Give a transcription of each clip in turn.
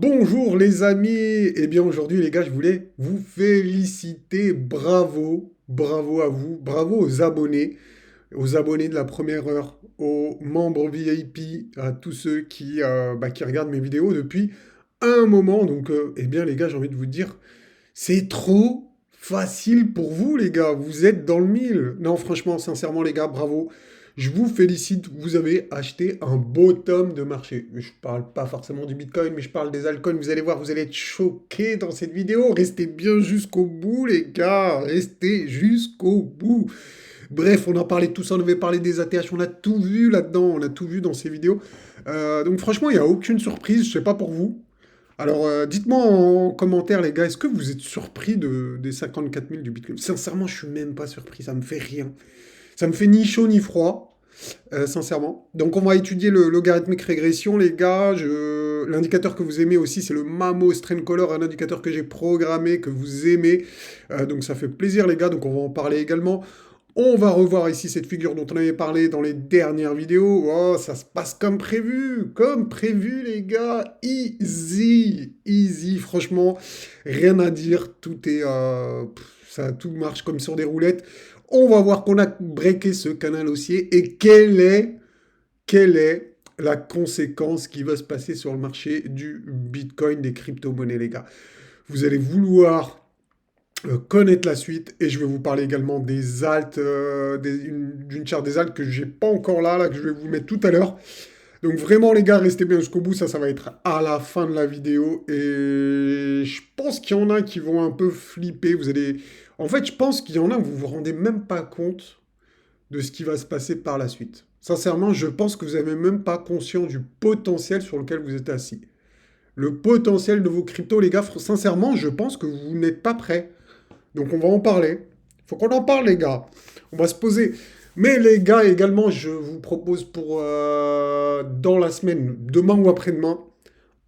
Bonjour les amis, eh bien aujourd'hui les gars je voulais vous féliciter, bravo, bravo à vous, bravo aux abonnés de la première heure, aux membres VIP, à tous ceux qui regardent mes vidéos depuis un moment. Donc eh bien les gars j'ai envie de vous dire, c'est trop facile pour vous les gars, vous êtes dans le mille. Non franchement, sincèrement les gars, bravo. Je vous félicite, vous avez acheté un beau tome de marché. Je parle pas forcément du Bitcoin, mais je parle des altcoins. Vous allez voir, vous allez être choqués dans cette vidéo. Restez bien jusqu'au bout, les gars. Restez jusqu'au bout. Bref, on en parlait de tout ça, on avait parlé des ATH, on a tout vu là-dedans, on a tout vu dans ces vidéos. Donc franchement, il n'y a aucune surprise, je sais pas pour vous. Alors, dites-moi en commentaire, les gars, est-ce que vous êtes surpris des 54 000 du Bitcoin? Sincèrement, je suis même pas surpris, ça me fait rien. Ça me fait ni chaud ni froid, sincèrement. Donc, on va étudier le logarithmique régression, les gars. L'indicateur que vous aimez aussi, c'est le Mamo Strain Color, un indicateur que j'ai programmé, que vous aimez. Donc, ça fait plaisir, les gars. Donc, on va en parler également. On va revoir ici cette figure dont on avait parlé dans les dernières vidéos. Oh, ça se passe comme prévu les gars. Easy, easy, franchement, rien à dire. Tout marche comme sur des roulettes. On va voir qu'on a breaké ce canal haussier et quelle est la conséquence qui va se passer sur le marché du Bitcoin, des crypto-monnaies, les gars. Vous allez vouloir connaître la suite et je vais vous parler également des alts, d'une charte des alts que j'ai pas encore là, que je vais vous mettre tout à l'heure. Donc vraiment les gars, restez bien jusqu'au bout, ça va être à la fin de la vidéo et je pense qu'il y en a qui vont un peu flipper. En fait, je pense qu'il y en a où vous vous rendez même pas compte de ce qui va se passer par la suite. Sincèrement, je pense que vous n'avez même pas conscience du potentiel sur lequel vous êtes assis. Le potentiel de vos cryptos, les gars, sincèrement, je pense que vous n'êtes pas prêts. Donc on va en parler. Faut qu'on en parle, les gars. On va se poser. Mais les gars, également, je vous propose pour dans la semaine, demain ou après-demain,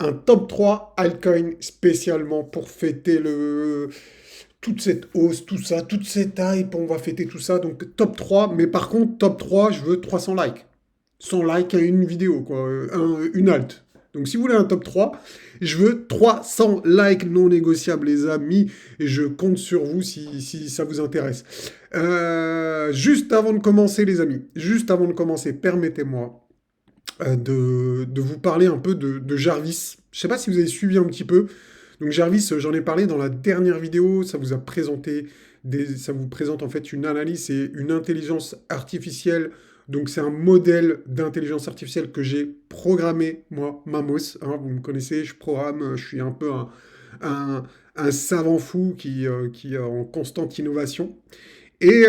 un top 3 altcoin spécialement pour fêter toute cette hausse, tout ça, toute cette hype. On va fêter tout ça. Donc top 3. Mais par contre, top 3, je veux 300 likes. 100 likes à une vidéo, quoi. Une alt. Donc si vous voulez un top 3, je veux 300 likes non négociables, les amis. Et je compte sur vous si ça vous intéresse. Juste avant de commencer, les amis, juste avant de commencer, permettez-moi de vous parler un peu de Jarvis. Je ne sais pas si vous avez suivi un petit peu. Donc Jarvis, j'en ai parlé dans la dernière vidéo. Ça vous présente en fait une analyse et une intelligence artificielle. Donc c'est un modèle d'intelligence artificielle que j'ai programmé, moi, Mamos. Hein, vous me connaissez, je programme, je suis un peu un, un savant fou qui est en constante innovation. Et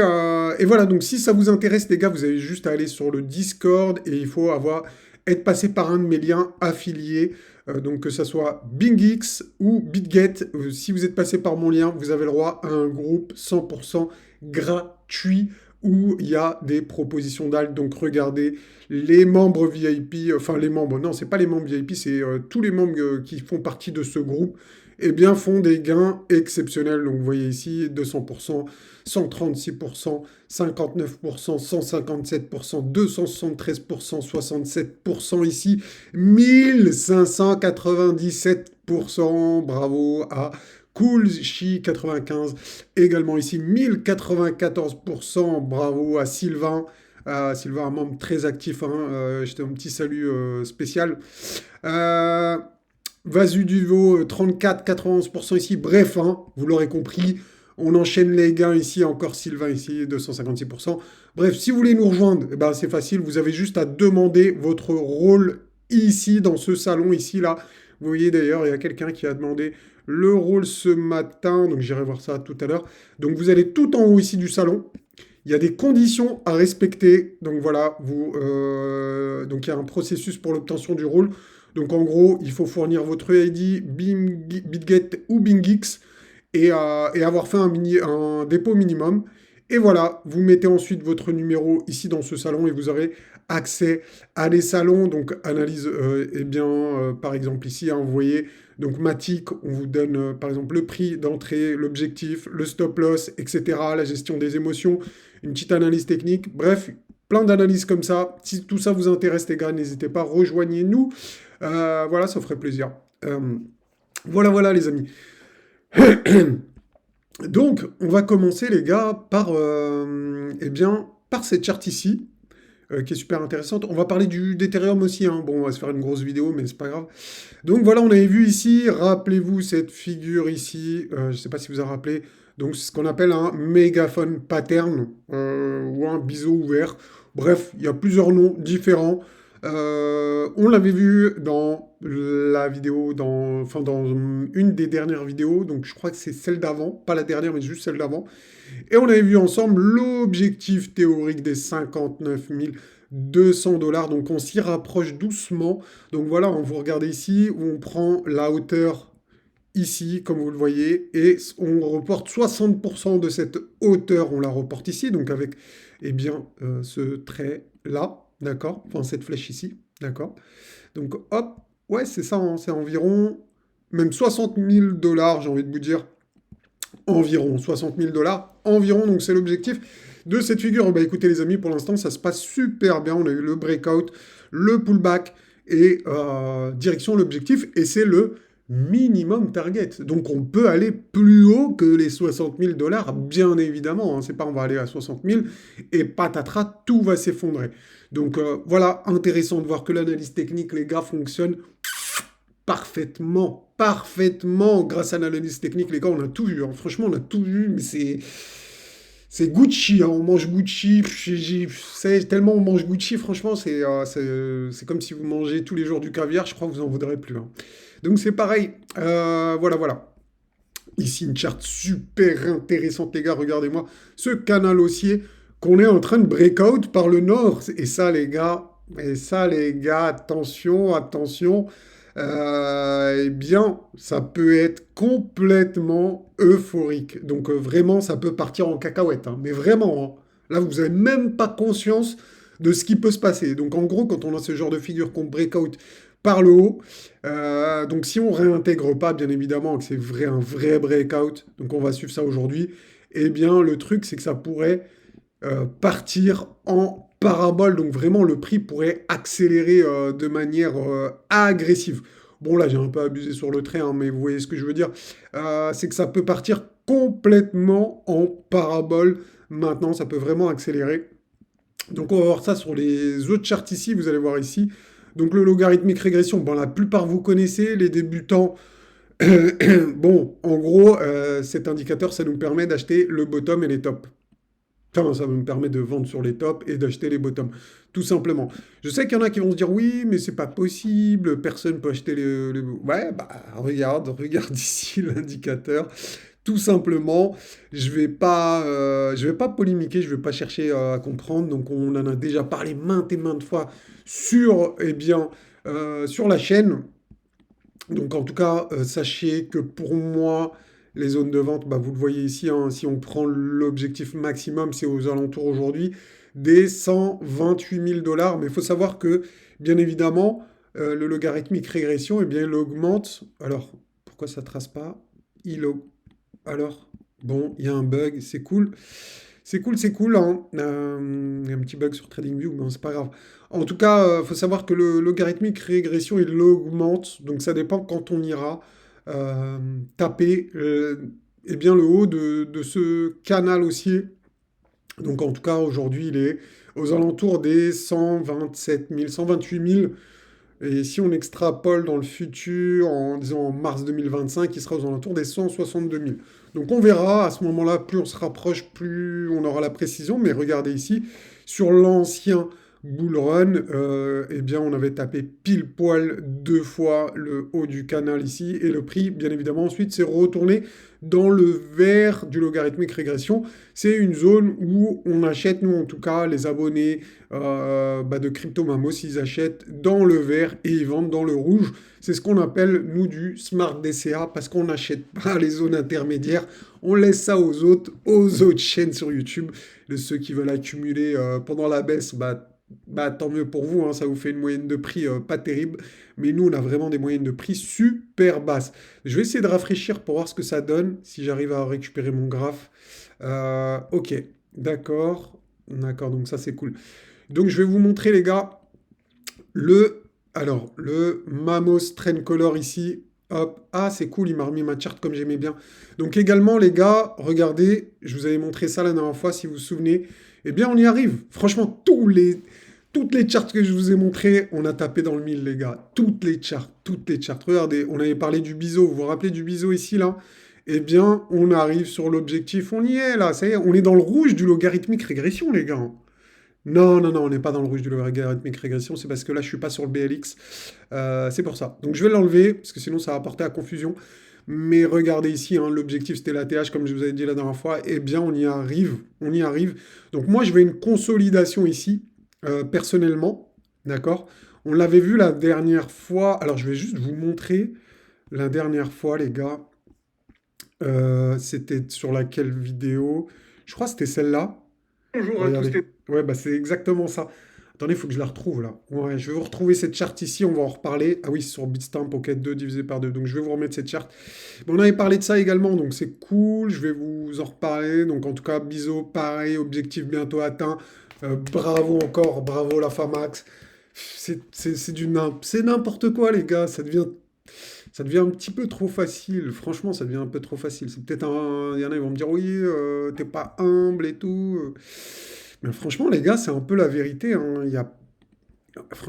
voilà, donc si ça vous intéresse, les gars, vous avez juste à aller sur le Discord et il faut être passé par un de mes liens affiliés. Donc que ça soit BingX ou BitGet. Si vous êtes passé par mon lien, vous avez le droit à un groupe 100% gratuit où il y a des propositions d'alt. Donc regardez les membres VIP, enfin les membres, non, c'est pas les membres VIP, c'est tous les membres qui font partie de ce groupe, eh bien font des gains exceptionnels. Donc vous voyez ici 200%, 136%, 59%, 157%, 273%, 67% ici, 1597%. Bravo à Coolchi 95, également ici 1094%. Bravo à Sylvain. Sylvain, un membre très actif. Hein, j'étais un petit salut spécial. Vasuduvo 34, 91% ici. Bref, hein, vous l'aurez compris. On enchaîne les gains ici, encore Sylvain ici, 256%. Bref, si vous voulez nous rejoindre, eh ben, c'est facile, vous avez juste à demander votre rôle ici, dans ce salon, ici, là. Vous voyez d'ailleurs, il y a quelqu'un qui a demandé le rôle ce matin, donc j'irai voir ça tout à l'heure. Donc vous allez tout en haut ici du salon. Il y a des conditions à respecter, donc voilà, donc il y a un processus pour l'obtention du rôle. Donc en gros, il faut fournir votre ID, BitGet ou BingX et avoir fait un dépôt minimum. Et voilà, vous mettez ensuite votre numéro ici dans ce salon et vous aurez accès à des salons. Donc analyse, eh bien, par exemple ici, hein, vous voyez, donc Matic, on vous donne par exemple le prix d'entrée, l'objectif, le stop loss, etc., la gestion des émotions, une petite analyse technique, bref, plein d'analyses comme ça. Si tout ça vous intéresse, les gars, n'hésitez pas, rejoignez-nous. Voilà, ça ferait plaisir. Voilà, voilà, les amis. Donc, on va commencer, les gars, par, eh bien, par cette charte ici, qui est super intéressante. On va parler d'Ethereum aussi, hein. Bon, on va se faire une grosse vidéo, mais c'est pas grave. Donc voilà, on avait vu ici, rappelez-vous cette figure ici, je ne sais pas si vous en rappelez, donc c'est ce qu'on appelle un mégaphone pattern, ou un biseau ouvert. Bref, il y a plusieurs noms différents. On l'avait vu dans la vidéo, enfin dans une des dernières vidéos, donc je crois que c'est celle d'avant, pas la dernière, mais juste celle d'avant. Et on avait vu ensemble l'objectif théorique des 59 200 dollars. Donc on s'y rapproche doucement. Donc voilà, on vous regardez ici où on prend la hauteur ici, comme vous le voyez, et on reporte 60% de cette hauteur, on la reporte ici, donc avec eh bien, ce trait-là, d'accord, enfin cette flèche ici, d'accord. Donc hop, ouais, c'est ça, hein, c'est environ, même 60 000 dollars, j'ai envie de vous dire, environ 60 000 dollars, environ, donc c'est l'objectif de cette figure. Bah écoutez les amis, pour l'instant ça se passe super bien, on a eu le breakout, le pullback et direction l'objectif, et c'est le minimum target. Donc on peut aller plus haut que les 60 000 dollars, bien évidemment, hein. C'est pas on va aller à 60 000 et patatras, tout va s'effondrer. Donc voilà, intéressant de voir que l'analyse technique, les gars, fonctionne parfaitement, parfaitement. Grâce à l'analyse technique, les gars, on a tout vu, hein. Franchement, on a tout vu, mais c'est Gucci, hein. On mange Gucci. Tellement on mange Gucci, franchement, c'est comme si vous mangez tous les jours du caviar. Je crois que vous en voudrez plus, hein. Donc c'est pareil. Voilà, voilà. Ici, une charte super intéressante, les gars. Regardez-moi ce canal haussier qu'on est en train de breakout par le nord. Et ça, les gars, attention, attention. Eh bien, ça peut être complètement euphorique. Donc vraiment, ça peut partir en cacahuète, hein. Mais vraiment, hein. Là, vous n'avez même pas conscience de ce qui peut se passer. Donc en gros, quand on a ce genre de figure qu'on breakout par le haut, donc si on réintègre pas, bien évidemment, que c'est un vrai breakout, donc on va suivre ça aujourd'hui, eh bien le truc c'est que ça pourrait partir en parabole, donc vraiment le prix pourrait accélérer de manière agressive. Bon là j'ai un peu abusé sur le trait, hein, mais vous voyez ce que je veux dire. C'est que ça peut partir complètement en parabole maintenant, ça peut vraiment accélérer. Donc on va voir ça sur les autres charts ici, vous allez voir ici. Donc le logarithmique régression, bon la plupart vous connaissez, les débutants, bon en gros cet indicateur ça nous permet d'acheter le bottom et les tops. Enfin, ça me permet de vendre sur les tops et d'acheter les bottoms, tout simplement. Je sais qu'il y en a qui vont se dire oui, mais c'est pas possible, personne peut acheter Ouais, bah regarde ici l'indicateur. Tout simplement, je vais pas polémiquer, je vais pas chercher à comprendre. Donc, on en a déjà parlé maintes et maintes fois sur, eh bien, sur la chaîne. Donc en tout cas, sachez que pour moi, les zones de vente, bah, vous le voyez ici, hein, si on prend l'objectif maximum, c'est aux alentours aujourd'hui des 128 000 dollars. Mais il faut savoir que, bien évidemment, le logarithmique régression, eh bien, il augmente. Alors, pourquoi ça ne trace pas? Alors, bon, il y a un bug, c'est cool. C'est cool, hein. Il y a un petit bug sur TradingView, mais c'est pas grave. En tout cas, il faut savoir que le logarithmique régression, il augmente, donc ça dépend quand on ira taper eh bien, le haut de ce canal haussier. Donc en tout cas, aujourd'hui, il est aux alentours des 127 000, 128 000. Et si on extrapole dans le futur, en disant en mars 2025, il sera aux alentours des 162 000. Donc on verra, à ce moment-là, plus on se rapproche, plus on aura la précision. Mais regardez ici, sur l'ancien bull run, eh bien on avait tapé pile poil 2 fois le haut du canal ici. Et le prix, bien évidemment, ensuite s'est retourné dans le vert du logarithmique régression. C'est une zone où on achète, nous en tout cas, les abonnés de CryptoMamos, ils achètent dans le vert et ils vendent dans le rouge. C'est ce qu'on appelle, nous, du Smart DCA, parce qu'on n'achète pas les zones intermédiaires. On laisse ça aux autres chaînes sur YouTube. Ceux qui veulent accumuler pendant la baisse, tant mieux pour vous, hein, ça vous fait une moyenne de prix pas terrible. Mais nous, on a vraiment des moyennes de prix super basses. Je vais essayer de rafraîchir pour voir ce que ça donne, si j'arrive à récupérer mon graphe. Ok, d'accord. D'accord, donc ça c'est cool. Donc je vais vous montrer les gars le Mamos Trend Color ici. Hop. Ah, c'est cool, il m'a remis ma charte comme j'aimais bien. Donc également, les gars, regardez, je vous avais montré ça la dernière fois, si vous vous souvenez. Eh bien, on y arrive. Franchement, toutes les charts que je vous ai montrées, on a tapé dans le mille, les gars. Toutes les charts, toutes les charts. Regardez, on avait parlé du biseau. Vous vous rappelez du biseau ici, là? Eh bien, on arrive sur l'objectif. On y est, là. Ça y est, on est dans le rouge du logarithmique régression, les gars. Non, non, non, on n'est pas dans le rouge du logarithmique régression, c'est parce que là, je suis pas sur le BLX. C'est pour ça. Donc, je vais l'enlever, parce que sinon, ça va porter à confusion. Mais regardez ici, hein, l'objectif, c'était la TH, comme je vous avais dit la dernière fois. Eh bien, on y arrive. On y arrive. Donc, moi, je veux une consolidation ici, personnellement. D'accord? On l'avait vu la dernière fois. Alors, je vais juste vous montrer la dernière fois, les gars. C'était sur laquelle vidéo? Je crois que c'était celle-là. Bonjour à tous. Regardez. Ouais, bah c'est exactement ça. Attendez, il faut que je la retrouve là. Ouais, je vais vous retrouver cette charte ici, on va en reparler. Ah oui, c'est sur Bitstamp Pocket 2 divisé par 2. Donc je vais vous remettre cette charte. Bon, on avait parlé de ça également, donc c'est cool. Je vais vous en reparler. Donc en tout cas, bisous, pareil, objectif bientôt atteint. Bravo encore, bravo la Famax. C'est n'importe quoi, les gars. Ça devient un petit peu trop facile. Franchement, ça devient un peu trop facile. C'est peut-être un. Il y en a, ils vont me dire, oui, t'es pas humble et tout. Mais franchement, les gars, c'est un peu la vérité, hein.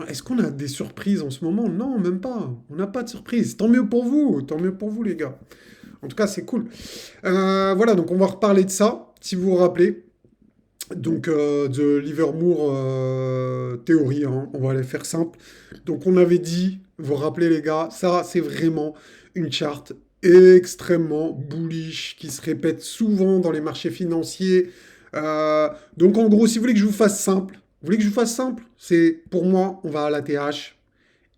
Est-ce qu'on a des surprises en ce moment? Non, même pas. On n'a pas de surprise. Tant mieux pour vous. Tant mieux pour vous, les gars. En tout cas, c'est cool. Voilà, donc on va reparler de ça, si vous vous rappelez. Donc, de Livermore théorie, hein. On va aller faire simple. Donc, on avait dit, vous vous rappelez, les gars, ça, c'est vraiment une charte extrêmement bullish qui se répète souvent dans les marchés financiers. Donc, en gros, si vous voulez que je vous fasse simple, vous voulez que je vous fasse simple, c'est pour moi, on va à la TH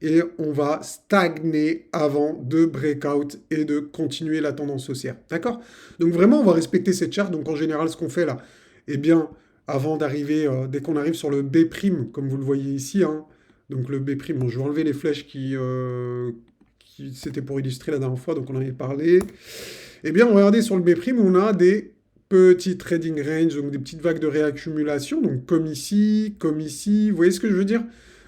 et on va stagner avant de breakout et de continuer la tendance haussière. D'accord? Donc vraiment, on va respecter cette charte. Donc en général, ce qu'on fait là, eh bien, avant d'arriver, dès qu'on arrive sur le B', comme vous le voyez ici, hein, donc le B', bon, je vais enlever les flèches qui c'était pour illustrer la dernière fois, donc on en avait parlé. Eh bien, regardez sur le B', on a des petits trading range, donc des petites vagues de réaccumulation, donc comme ici, vous voyez ce que je veux dire?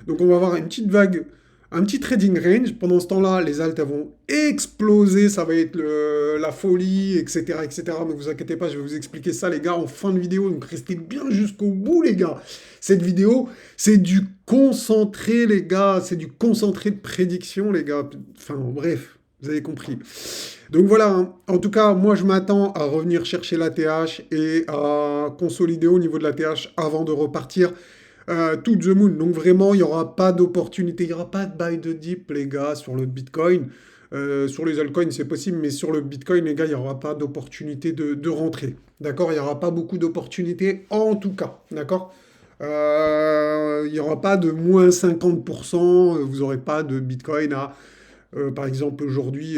Donc on va avoir une petite vague, un petit trading range. Pendant ce temps-là, les altes elles vont exploser, ça va être la folie, etc., etc. Mais vous inquiétez pas, je vais vous expliquer ça, les gars, en fin de vidéo. Donc restez bien jusqu'au bout, les gars. Cette vidéo, c'est du concentré, les gars. C'est du concentré de prédiction, les gars. Enfin, bref, vous avez compris. Donc voilà, hein. En tout cas, moi je m'attends à revenir chercher la TH et à consolider au niveau de la TH avant de repartir to the moon. Donc vraiment, il n'y aura pas d'opportunité, il n'y aura pas de buy de dip, les gars, sur le Bitcoin. Sur les altcoins, c'est possible, mais sur le Bitcoin, les gars, il n'y aura pas d'opportunité de rentrer. D'accord? Il n'y aura pas beaucoup d'opportunités, en tout cas. D'accord? Il n'y aura pas de moins 50%, vous n'aurez pas de Bitcoin à par exemple, aujourd'hui,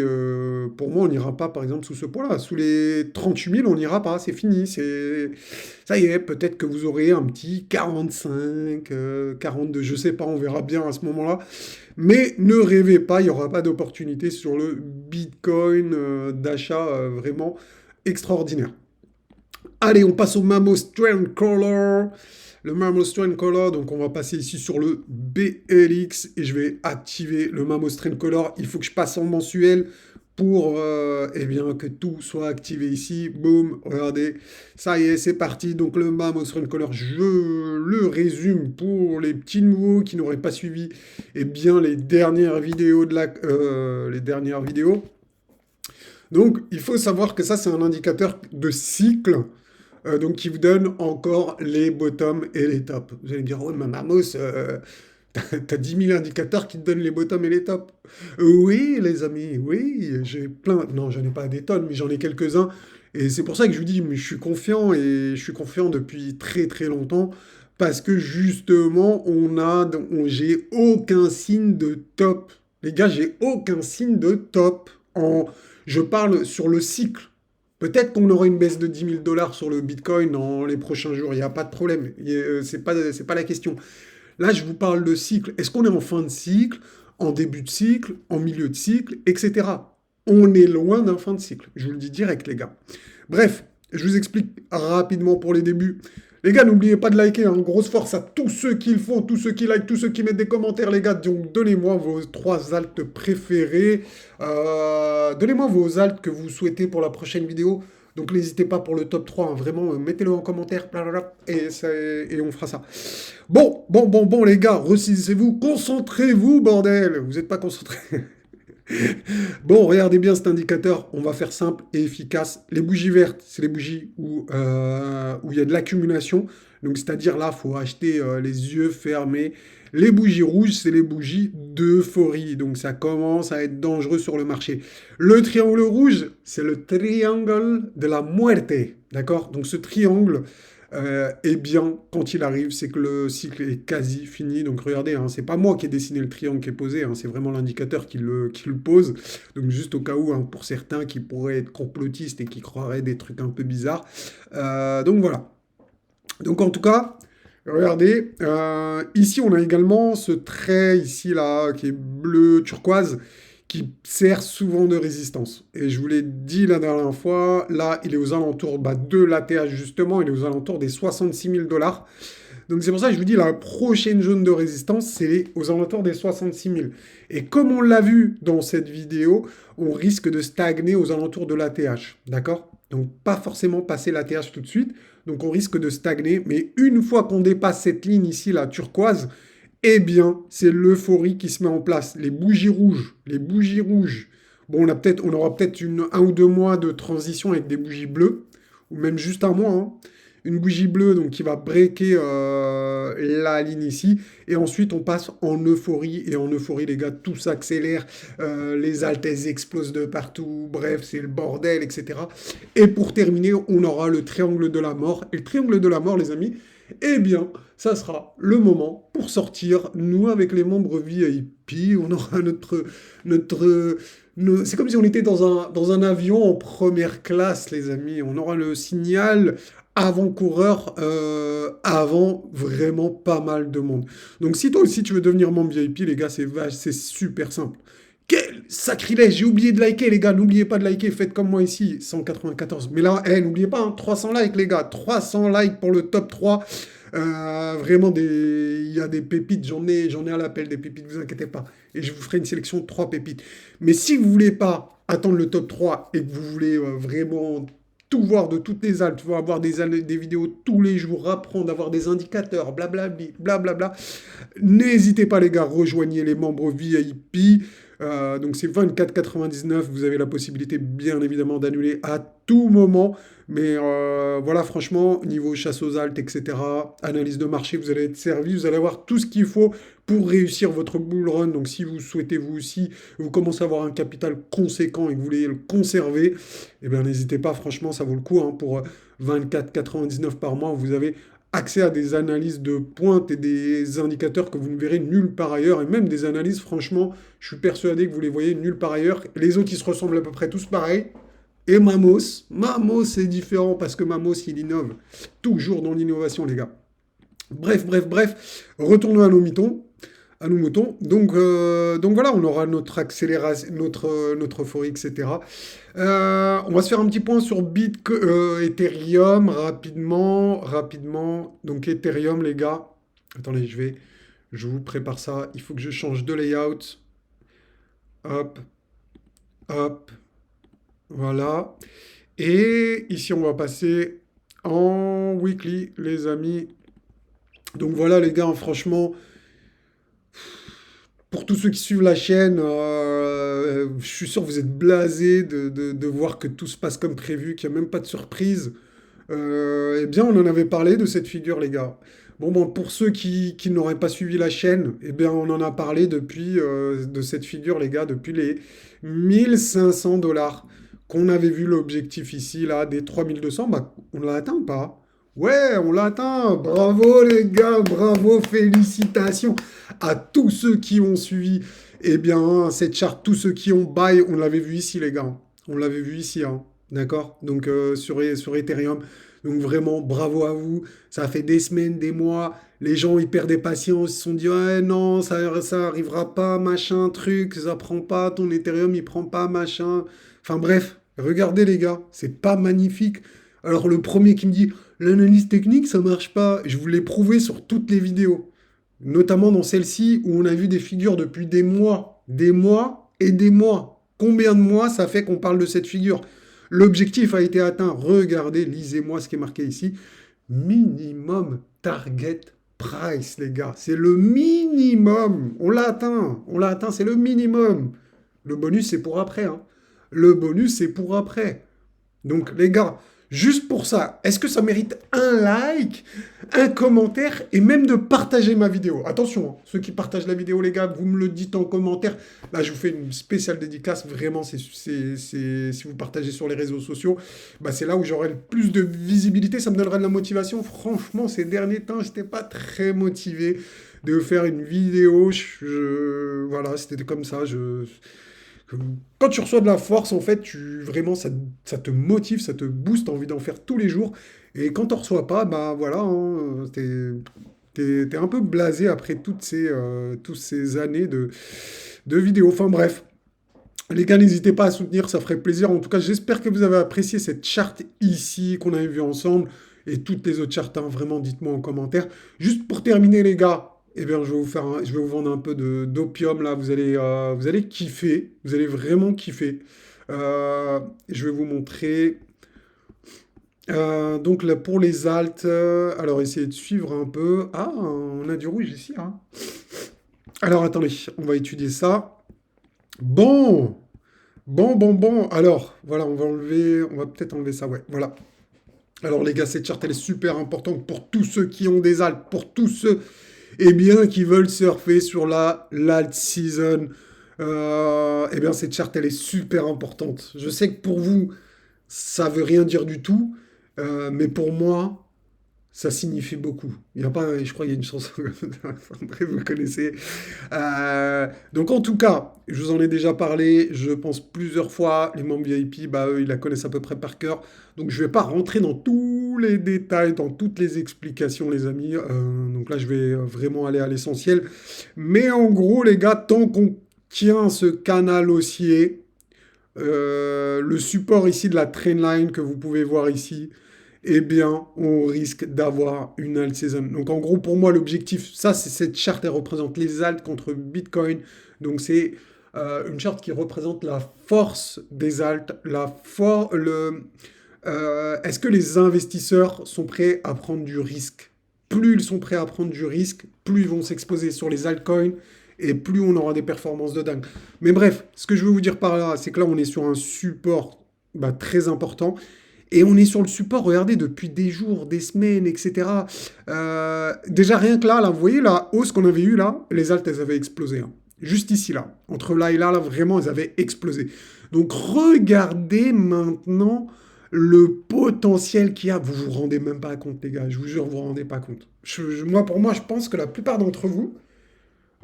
pour moi, on n'ira pas, par exemple, sous ce poids-là. Sous les 38 000, on n'ira pas, c'est fini. Ça y est, peut-être que vous aurez un petit 45, 42, je sais pas, on verra bien à ce moment-là. Mais ne rêvez pas, il n'y aura pas d'opportunité sur le Bitcoin d'achat vraiment extraordinaire. Allez, on passe au Mamo Strand Color. Le Mamo Strand Color, donc on va passer ici sur le BLX et je vais activer le Mamo Strand Color. Il faut que je passe en mensuel pour eh bien, que tout soit activé ici. Boum, regardez, ça y est, c'est parti. Donc le Mamo Strand Color, je le résume pour les petits nouveaux qui n'auraient pas suivi eh bien, les dernières vidéos les dernières vidéos. Donc, il faut savoir que ça, c'est un indicateur de cycle, donc qui vous donne encore les bottoms et les tops. Vous allez me dire, oh, mais Mamos, t'as 10 000 indicateurs qui te donnent les bottoms et les tops. Oui, les amis, oui, j'ai plein. Non, j'en ai pas des tonnes, mais j'en ai quelques-uns. Et c'est pour ça que je vous dis, mais je suis confiant et je suis confiant depuis très très longtemps. Parce que justement, j'ai aucun signe de top. Les gars, j'ai aucun signe de top je parle sur le cycle. Peut-être qu'on aura une baisse de 10 000 dollars sur le Bitcoin dans les prochains jours. Il n'y a pas de problème. C'est pas la question. Là, je vous parle de cycle. Est-ce qu'on est en fin de cycle, en début de cycle, en milieu de cycle, etc. On est loin d'un fin de cycle. Je vous le dis direct, les gars. Bref, je vous explique rapidement pour les débuts. Les gars, n'oubliez pas de liker, hein. Grosse force à tous ceux qui le font, tous ceux qui likent, tous ceux qui mettent des commentaires, les gars. Donc, donnez-moi vos 3 altes préférées. Donnez-moi vos altes que vous souhaitez pour la prochaine vidéo. Donc, n'hésitez pas pour le top 3, hein. Vraiment, mettez-le en commentaire, blablabla, et on fera ça. Bon, les gars, ressaisissez-vous, concentrez-vous, bordel. Vous n'êtes pas concentrés. Bon, regardez bien cet indicateur, on va faire simple et efficace. Les bougies vertes, c'est les bougies où il y a de l'accumulation. Donc, c'est-à-dire là, il faut acheter les yeux fermés. Les bougies rouges, c'est les bougies d'euphorie. Donc, ça commence à être dangereux sur le marché. Le triangle rouge, c'est le triangle de la muerte. D'accord? Donc, ce triangle, eh bien, quand il arrive, c'est que le cycle est quasi fini. Donc regardez, hein, c'est pas moi qui ai dessiné le triangle qui est posé, hein, c'est vraiment l'indicateur qui le pose. Donc juste au cas où, hein, pour certains qui pourraient être complotistes et qui croiraient des trucs un peu bizarres. Donc voilà. Donc en tout cas, regardez, ici on a également ce trait ici là qui est bleu turquoise qui sert souvent de résistance. Et je vous l'ai dit la dernière fois, là il est aux alentours de l'ATH justement, il est aux alentours des 66 000 $. Donc c'est pour ça que je vous dis la prochaine zone de résistance, c'est aux alentours des 66 000. Et comme on l'a vu dans cette vidéo, on risque de stagner aux alentours de l'ATH. D'accord? Donc pas forcément passer l'ATH tout de suite. Donc on risque de stagner. Mais une fois qu'on dépasse cette ligne ici, la turquoise, eh bien c'est l'euphorie qui se met en place. Les bougies rouges. Les bougies rouges. Bon, on aura peut-être 1 ou 2 mois de transition avec des bougies bleues. Ou même juste un mois, hein. Une bougie bleue donc qui va breaker la ligne ici. Et ensuite, on passe en euphorie. Et en euphorie, les gars, tout s'accélère. Les altesses explosent de partout. Bref, c'est le bordel, etc. Et pour terminer, on aura le triangle de la mort. Et le triangle de la mort, les amis, eh bien, ça sera le moment pour sortir. Nous, avec les membres VIP, on aura c'est comme si on était dans un avion en première classe, les amis. On aura le signal avant-coureur avant vraiment pas mal de monde. Donc si toi aussi tu veux devenir membre VIP, les gars, c'est super simple. Quel sacrilège, j'ai oublié de liker, les gars. N'oubliez pas de liker, faites comme moi ici, 194. Mais là, n'oubliez pas, hein, 300 likes, les gars. 300 likes pour le top 3. Vraiment, il y a des pépites, j'en ai à l'appel des pépites, vous inquiétez pas. Et je vous ferai une sélection de 3 pépites. Mais si vous voulez pas attendre le top 3 et que vous voulez vraiment tout voir de toutes les altes, avoir des vidéos tous les jours, apprendre, avoir des indicateurs, blablabla, blablabla, n'hésitez pas les gars, rejoignez les membres VIP. Donc c'est 24,99. Vous avez la possibilité bien évidemment d'annuler à tout moment. Mais voilà, franchement, niveau chasse aux altes, etc., analyse de marché, vous allez être servi, vous allez avoir tout ce qu'il faut pour réussir votre bull run. Donc si vous souhaitez vous aussi, vous commencez à avoir un capital conséquent et que vous voulez le conserver, eh bien n'hésitez pas, franchement, ça vaut le coup. Hein, pour 24,99 par mois, vous avez accès à des analyses de pointe et des indicateurs que vous ne verrez nulle part ailleurs, et même des analyses, franchement, je suis persuadé que vous les voyez nulle part ailleurs. Les autres, ils se ressemblent à peu près tous pareils. Et Mamos, c'est différent parce que Mamos, il innove. Toujours dans l'innovation, les gars. Bref, retournons à nos moutons. Donc voilà, on aura notre accélération, notre euphorie, etc. On va se faire un petit point sur Ethereum rapidement. Donc Ethereum, les gars. Attendez, je vous prépare ça. Il faut que je change de layout. Hop, voilà. Et ici, on va passer en weekly, les amis. Donc voilà, les gars, franchement, pour tous ceux qui suivent la chaîne, je suis sûr que vous êtes blasés de voir que tout se passe comme prévu, qu'il n'y a même pas de surprise. Eh bien, on en avait parlé de cette figure, les gars. Bon, pour ceux qui n'auraient pas suivi la chaîne, eh bien, on en a parlé depuis de cette figure, les gars, depuis les 1500 $ qu'on avait vu l'objectif ici, là, des 3200. Bah, on l'a atteint ou pas? Ouais, on l'a atteint. Bravo, les gars, bravo, félicitations à tous ceux qui ont suivi, eh bien, cette charte, tous ceux qui ont buy, on l'avait vu ici, les gars. On l'avait vu ici, hein. D'accord? Donc, sur Ethereum. Donc, vraiment, bravo à vous. Ça fait des semaines, des mois. Les gens, ils perdaient patience. Ils se sont dit, ouais, non, ça arrivera pas, machin, truc. Ça prend pas. Ton Ethereum, il prend pas, machin. Enfin, bref. Regardez, les gars. C'est pas magnifique. Alors le premier qui me dit, l'analyse technique, ça marche pas, je vous l'ai prouvé sur toutes les vidéos. Notamment dans celle-ci où on a vu des figures depuis des mois et des mois. Combien de mois ça fait qu'on parle de cette figure? L'objectif a été atteint. Regardez, lisez-moi ce qui est marqué ici. Minimum target price, les gars. C'est le minimum. On l'a atteint, c'est le minimum. Le bonus, c'est pour après, hein. Le bonus, c'est pour après. Donc, les gars, juste pour ça, est-ce que ça mérite un like, un commentaire et même de partager ma vidéo? Attention, hein, ceux qui partagent la vidéo, les gars, vous me le dites en commentaire. Là, je vous fais une spéciale dédicace. Vraiment, si vous partagez sur les réseaux sociaux, bah, c'est là où j'aurai le plus de visibilité. Ça me donnera de la motivation. Franchement, ces derniers temps, je n'étais pas très motivé de faire une vidéo. Voilà, c'était comme ça. Quand tu reçois de la force, en fait, vraiment, ça te motive, ça te booste, t'as envie d'en faire tous les jours. Et quand t'en reçois pas, bah voilà, hein, t'es un peu blasé après toutes ces années de vidéos. Enfin bref, les gars, n'hésitez pas à soutenir, ça ferait plaisir. En tout cas, j'espère que vous avez apprécié cette charte ici qu'on avait vue ensemble et toutes les autres chartes, hein. Vraiment, dites-moi en commentaire. Juste pour terminer, les gars, eh bien, je vais vous vendre un peu d'opium là. Vous allez kiffer, vous allez vraiment kiffer. Je vais vous montrer. Donc là, pour les alts, alors essayez de suivre un peu. Ah, on a du rouge ici, hein. Alors attendez, on va étudier ça. Bon, bon. Alors, voilà, on va peut-être enlever ça, ouais, voilà. Alors les gars, cette charte, elle est super importante pour tous ceux qui ont des altes, pour tous ceux, eh bien, qui veulent surfer sur l'alt season. Eh bien, cette charte, elle est super importante. Je sais que pour vous, ça veut rien dire du tout, mais pour moi, ça signifie beaucoup. Il y a pas, je crois qu'il y a une chanson comme ça, André, vous connaissez. Donc en tout cas, je vous en ai déjà parlé, je pense plusieurs fois, les membres VIP, bah, eux, ils la connaissent à peu près par cœur. Donc je ne vais pas rentrer dans tous les détails, dans toutes les explications, les amis. Donc là, je vais vraiment aller à l'essentiel. Mais en gros, les gars, tant qu'on tient ce canal haussier, le support ici de la trendline que vous pouvez voir ici, eh bien, on risque d'avoir une alt season. Donc, en gros, pour moi, l'objectif, ça, c'est cette charte, elle représente les alts contre Bitcoin. Donc, c'est une charte qui représente la force des alts, est-ce que les investisseurs sont prêts à prendre du risque? Plus ils sont prêts à prendre du risque, plus ils vont s'exposer sur les altcoins et plus on aura des performances de dingue. Mais bref, ce que je veux vous dire par là, c'est que là, on est sur un support bah, très important. Et on est sur le support, regardez, depuis des jours, des semaines, etc. Déjà, rien que là, vous voyez la hausse qu'on avait eue là, les altes, elles avaient explosé, hein. Juste ici, là. Entre là et là, vraiment, elles avaient explosé. Donc, regardez maintenant le potentiel qu'il y a. Vous vous rendez même pas compte, les gars. Je vous jure, vous vous rendez pas compte. Pour moi, je pense que la plupart d'entre vous,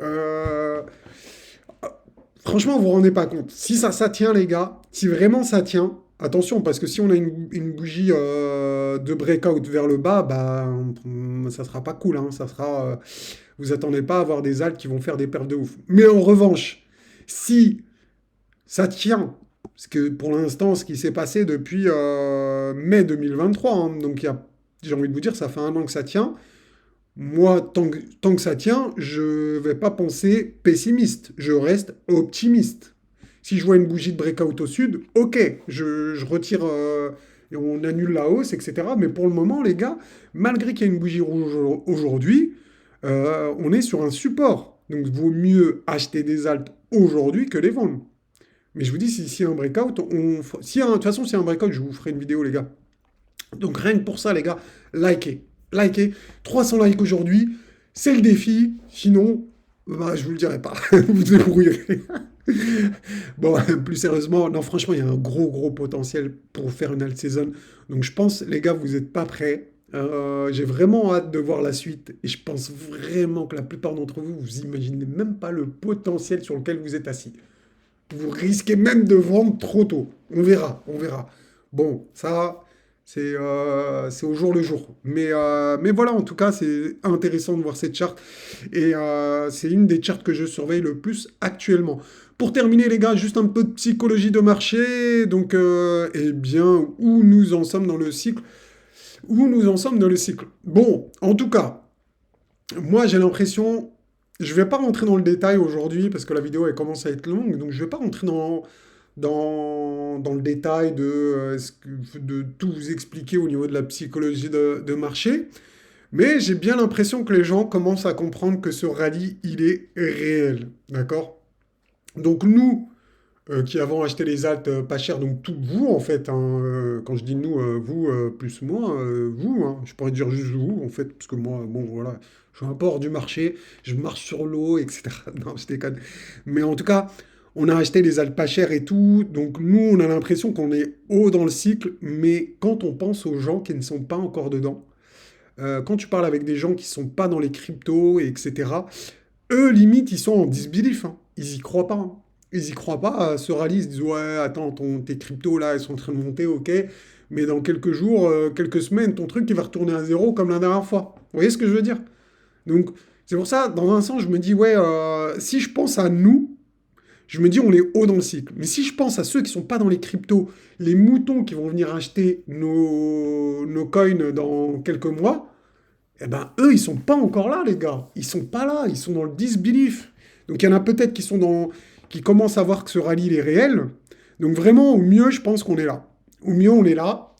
euh, franchement, vous vous rendez pas compte. Si ça tient, les gars, si vraiment ça tient, attention, parce que si on a une bougie de breakout vers le bas, bah, ça sera pas cool, hein. Vous attendez pas à avoir des alts qui vont faire des perfs de ouf. Mais en revanche, si ça tient, parce que pour l'instant, ce qui s'est passé depuis mai 2023, hein, donc j'ai envie de vous dire, ça fait un an que ça tient. Moi, tant que ça tient, je vais pas penser pessimiste, je reste optimiste. Si je vois une bougie de breakout au sud, ok, je retire et on annule la hausse, etc. Mais pour le moment, les gars, malgré qu'il y ait une bougie rouge aujourd'hui, on est sur un support. Donc, il vaut mieux acheter des altes aujourd'hui que les vendre. Mais je vous dis, s'il y a un breakout, de toute façon, s'il y a un breakout, je vous ferai une vidéo, les gars. Donc rien que pour ça, les gars, likez. 300 likes aujourd'hui, c'est le défi. Sinon, bah, je vous le dirai pas. Vous débrouillerez. Bon, plus sérieusement, non, franchement, il y a un gros potentiel pour faire une alt saison. Donc je pense, les gars, vous n'êtes pas prêts. J'ai vraiment hâte de voir la suite. Et je pense vraiment que la plupart d'entre vous, vous imaginez même pas le potentiel sur lequel vous êtes assis. Vous risquez même de vendre trop tôt. On verra. Bon, ça, c'est au jour le jour. Mais voilà, en tout cas, c'est intéressant de voir cette charte. Et c'est une des chartes que je surveille le plus actuellement. Pour terminer, les gars, juste un peu de psychologie de marché. Donc, eh bien, où nous en sommes dans le cycle? Où nous en sommes dans le cycle? Bon, en tout cas, moi, j'ai l'impression, je vais pas rentrer dans le détail aujourd'hui parce que la vidéo elle commence à être longue, donc je vais pas rentrer dans le détail de tout vous expliquer au niveau de la psychologie de marché, mais j'ai bien l'impression que les gens commencent à comprendre que ce rallye, il est réel, d'accord? Donc nous, qui avons acheté les altes pas cher, donc tout vous en fait, hein, quand je dis nous, vous plus moi, vous, hein, je pourrais dire juste vous en fait, parce que moi, bon voilà, je suis un peu hors du marché, je marche sur l'eau, etc. Non, je déconne. Mais en tout cas, on a acheté les altes pas chères et tout, donc nous, on a l'impression qu'on est haut dans le cycle, mais quand on pense aux gens qui ne sont pas encore dedans, quand tu parles avec des gens qui sont pas dans les cryptos, etc., eux, limite, ils sont en disbelief, hein. Ils y croient pas, hein. Ils y croient pas à ce rallye. Ils se disent, ouais, attends, tes cryptos là, elles sont en train de monter, ok. Mais dans quelques jours, quelques semaines, ton truc, il va retourner à zéro comme la dernière fois. Vous voyez ce que je veux dire? Donc, c'est pour ça, dans un sens, je me dis, ouais, si je pense à nous, je me dis, on est haut dans le cycle. Mais si je pense à ceux qui sont pas dans les cryptos, les moutons qui vont venir acheter nos coins dans quelques mois, eh ben, eux, ils sont pas encore là, les gars. Ils sont pas là, ils sont dans le disbelief. Donc, il y en a peut-être qui commencent à voir que ce rallye, il est réel. Donc, vraiment, au mieux, je pense qu'on est là. Au mieux, on est là.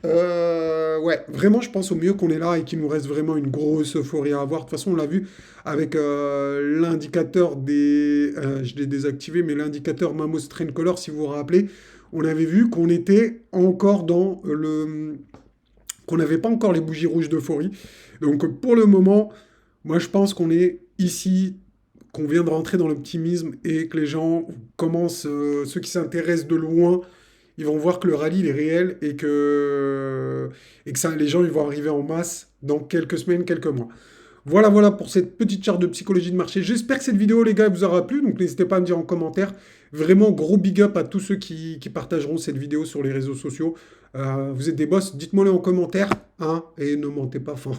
Ouais, vraiment, je pense au mieux qu'on est là et qu'il nous reste vraiment une grosse euphorie à avoir. De toute façon, on l'a vu avec l'indicateur je l'ai désactivé, mais l'indicateur Mamos Trend Color, si vous vous rappelez, on avait vu qu'on était encore qu'on n'avait pas encore les bougies rouges d'euphorie. Donc pour le moment, moi je pense qu'on est ici, qu'on vient de rentrer dans l'optimisme et que les gens commencent, ceux qui s'intéressent de loin, ils vont voir que le rallye il est réel et que ça, les gens ils vont arriver en masse dans quelques semaines, quelques mois. Voilà, voilà pour cette petite charte de psychologie de marché. J'espère que cette vidéo, les gars, vous aura plu. Donc, n'hésitez pas à me dire en commentaire. Vraiment, gros big up à tous ceux qui partageront cette vidéo sur les réseaux sociaux. Vous êtes des boss, dites-moi-le en commentaire. Hein, et ne mentez pas. Enfin,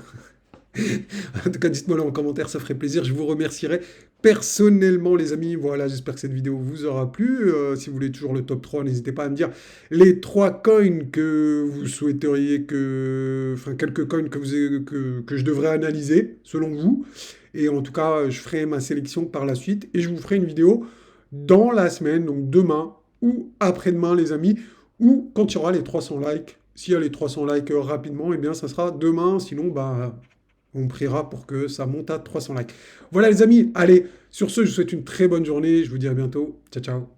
en tout cas, dites-moi-le en commentaire, ça ferait plaisir. Je vous remercierai personnellement, les amis. Voilà, j'espère que cette vidéo vous aura plu. Si vous voulez toujours le top 3, n'hésitez pas à me dire les 3 coins que vous souhaiteriez que... Enfin, quelques coins que je devrais analyser, selon vous. Et en tout cas, je ferai ma sélection par la suite. Et je vous ferai une vidéo dans la semaine, donc demain ou après-demain, les amis, ou quand il y aura les 300 likes. S'il y a les 300 likes rapidement, eh bien, ça sera demain. Sinon, bah, on priera pour que ça monte à 300 likes. Voilà les amis, allez, sur ce, je vous souhaite une très bonne journée. Je vous dis à bientôt. Ciao, ciao.